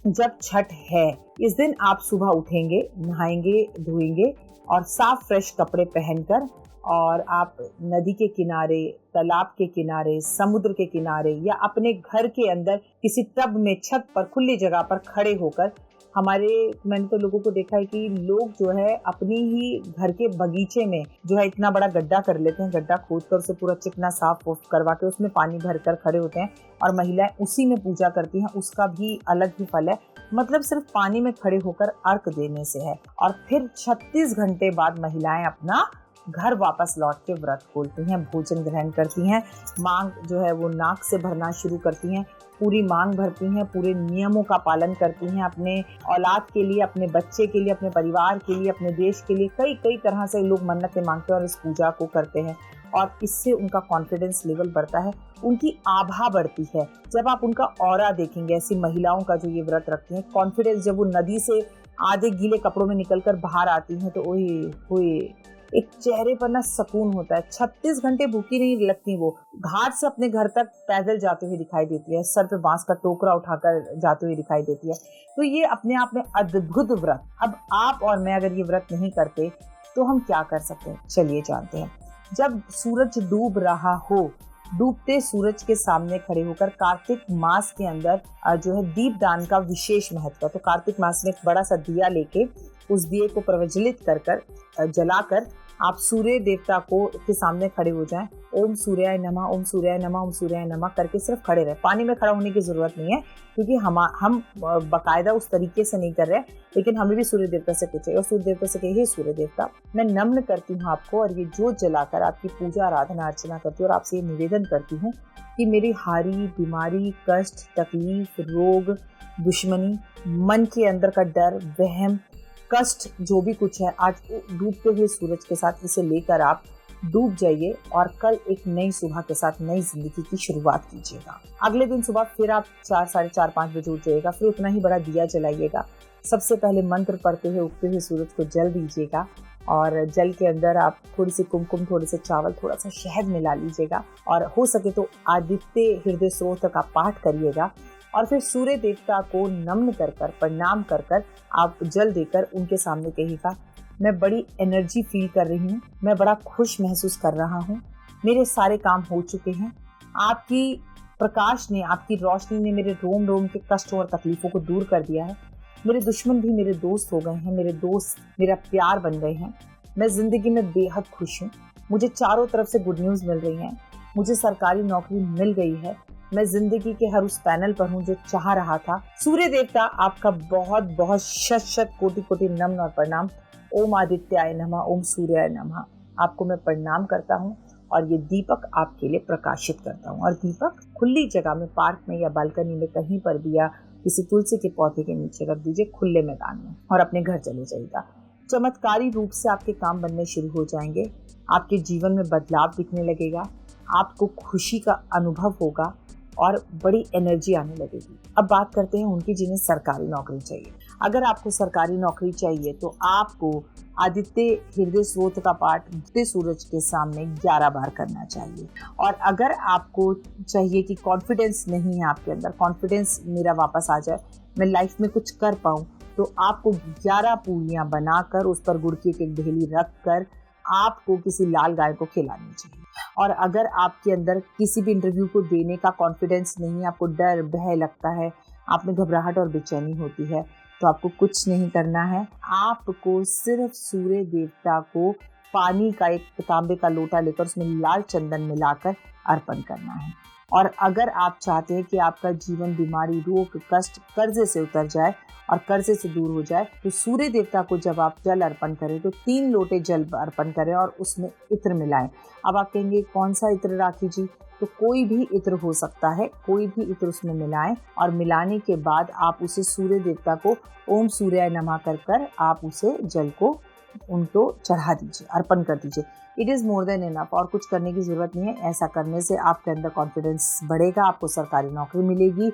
जब छठ है, इस दिन आप सुबह उठेंगे, नहाएंगे धोएंगे और साफ फ्रेश कपड़े पहनकर और आप नदी के किनारे, तालाब के किनारे, समुद्र के किनारे या अपने घर के अंदर किसी टब में छत पर खुली जगह पर खड़े होकर मैंने तो लोगों को देखा है कि लोग जो है अपनी ही घर के बगीचे में जो है इतना बड़ा गड्ढा कर लेते हैं, गड्ढा खोद कर उसे पूरा चिकना साफ करवा के उसमें पानी भर कर खड़े होते हैं और महिलाएं उसी में पूजा करती हैं। उसका भी अलग ही फल है, मतलब सिर्फ पानी में खड़े होकर अर्घ देने से है। और फिर 36 घंटे बाद महिलाएं अपना घर वापस लौट के व्रत खोलती हैं, भोजन ग्रहण करती हैं, मांग जो है वो नाक से भरना शुरू करती हैं, पूरी मांग भरती हैं, पूरे नियमों का पालन करती हैं, अपने औलाद के लिए, अपने बच्चे के लिए, अपने परिवार के लिए, अपने देश के लिए कई कई तरह से लोग मन्नतें मांगते हैं और इस पूजा को करते हैं। और इससे उनका कॉन्फिडेंस लेवल बढ़ता है, उनकी आभा बढ़ती है। जब आप उनका ऑरा देखेंगे ऐसी महिलाओं का जो ये व्रत रखती हैं, कॉन्फिडेंस, जब वो नदी से आधे गीले कपड़ों में निकलकर बाहर आती हैं तो ओए एक चेहरे पर ना सुकून होता है। 36 घंटे भूखी नहीं लगती, वो घाट से अपने घर तक पैदल जाते हुए दिखाई देती है, सर पे बांस का टोकरा उठाकर जाते हुए दिखाई देती है। तो ये अपने आप में अद्भुत व्रत। अब आप और मैं अगर ये व्रत नहीं करते तो हम क्या कर सकते हैं, चलिए जानते हैं। जब सूरज डूब रहा हो, डूबते सूरज के सामने खड़े होकर कार्तिक मास के अंदर जो है दीपदान का विशेष महत्व है। तो कार्तिक मास में एक बड़ा सा दिया लेके उस दिए को प्रज्वलित कर जलाकर आप सूर्य देवता के सामने खड़े हो जाएं। ओम सूर्याय नमः, ओम सूर्याय नमः, ओम सूर्याय नमः करके सिर्फ खड़े रहे। पानी में खड़ा होने की जरूरत नहीं है, क्योंकि हम बाकायदा उस तरीके से नहीं कर रहे, लेकिन हमें भी सूर्य देवता से पूछे और सूर्य देवता से कहे, हे सूर्य देवता, मैं नम्न करती हूँ आपको और ये जोत जलाकर आपकी पूजा आराधना अर्चना करती हूँ और आपसे ये निवेदन करती हूँ कि मेरी हारी, बीमारी, कष्ट, तकलीफ, रोग, दुश्मनी, मन के अंदर का डर, वहम, कष्ट जो भी कुछ है, आज डूबते हुए सूरज के साथ इसे लेकर आप डूब जाइए और कल एक नई सुबह के साथ नई जिंदगी की शुरुआत कीजिएगा। अगले दिन सुबह फिर आप 4, साढ़े 4, 5 बजे उठ जाइएगा, फिर उतना ही बड़ा दिया जलाइएगा। सबसे पहले मंत्र पढ़ते हुए उगते हुए सूरज को जल दीजिएगा और जल के अंदर आप थोड़ी सी कुमकुम, थोड़े से चावल, थोड़ा सा शहद मिला लीजिएगा और हो सके तो आदित्य हृदय स्रोत का पाठ करिएगा और फिर सूर्य देवता को नम्न कर प्रणाम कर आप जल देकर उनके सामने कहिएगा, मैं बड़ी एनर्जी फील कर रही हूँ, मैं बड़ा खुश महसूस कर रहा हूँ, मेरे सारे काम हो चुके हैं, आपकी प्रकाश ने, आपकी रोशनी ने मेरे रोम रोम के कष्टों और तकलीफों को दूर कर दिया है, मेरे दुश्मन भी मेरे दोस्त हो गए हैं, मेरे दोस्त मेरा प्यार बन गए हैं, मैं जिंदगी में बेहद खुश हूँ, मुझे चारों तरफ से गुड न्यूज़ मिल रही हैं, मुझे सरकारी नौकरी मिल गई है, मैं जिंदगी के हर उस पैनल पर हूँ जो चाह रहा था। सूर्य देवता आपका बहुत बहुत शत शत कोटि कोटि नमन और प्रणाम। ओम आदित्याय नमः, ओम सूर्याय नमः। आपको मैं प्रणाम करता हूँ और ये दीपक आपके लिए प्रकाशित करता हूँ। और दीपक खुली जगह में, पार्क में या बालकनी में कहीं पर भी या किसी तुलसी के पौधे के नीचे रख दीजिए, खुले मैदान में, और अपने घर चले जाइएगा। चमत्कारी रूप से आपके काम बनने शुरू हो जाएंगे, आपके जीवन में बदलाव दिखने लगेगा, आपको खुशी का अनुभव होगा और बड़ी एनर्जी आने लगेगी। अब बात करते हैं उनकी जिन्हें सरकारी नौकरी चाहिए। अगर आपको सरकारी नौकरी चाहिए तो आपको आदित्य हृदय स्रोत का पाठ उगते सूरज के सामने 11 बार करना चाहिए। और अगर आपको चाहिए कि कॉन्फिडेंस नहीं है आपके अंदर, कॉन्फिडेंस मेरा वापस आ जाए, मैं लाइफ में कुछ कर पाऊँ, तो आपको 11 पूरियां बनाकर उस पर गुड़ की एक ढेली रख कर आपको किसी लाल गाय को खिलानी चाहिए। और अगर आपके अंदर किसी भी इंटरव्यू को देने का कॉन्फिडेंस नहीं है, आपको डर भय लगता है, आप में घबराहट और बेचैनी होती है, तो आपको कुछ नहीं करना है। आपको सिर्फ सूर्य देवता को पानी का एक तांबे का लोटा लेकर उसमें लाल चंदन मिलाकर अर्पण करना है। और अगर आप चाहते हैं कि आपका जीवन, बीमारी, रोग, कष्ट, कर्जे से उतर जाए और कर्जे से दूर हो जाए, तो सूर्य देवता को जब आप जल अर्पण करें तो 3 लोटे जल अर्पण करें और उसमें इत्र मिलाएं। अब आप कहेंगे कौन सा इत्र राखी जी? तो कोई भी इत्र हो सकता है, कोई भी इत्र उसमें मिलाएं और मिलाने के बाद आप उसे सूर्य देवता को ओम सूर्याय नमः कर आप उसे जल को उनको चढ़ा दीजिए, अर्पण कर दीजिए। It is more than enough, और कुछ करने की ज़रूरत नहीं है। ऐसा करने से आपके अंदर कॉन्फिडेंस बढ़ेगा, आपको सरकारी नौकरी मिलेगी,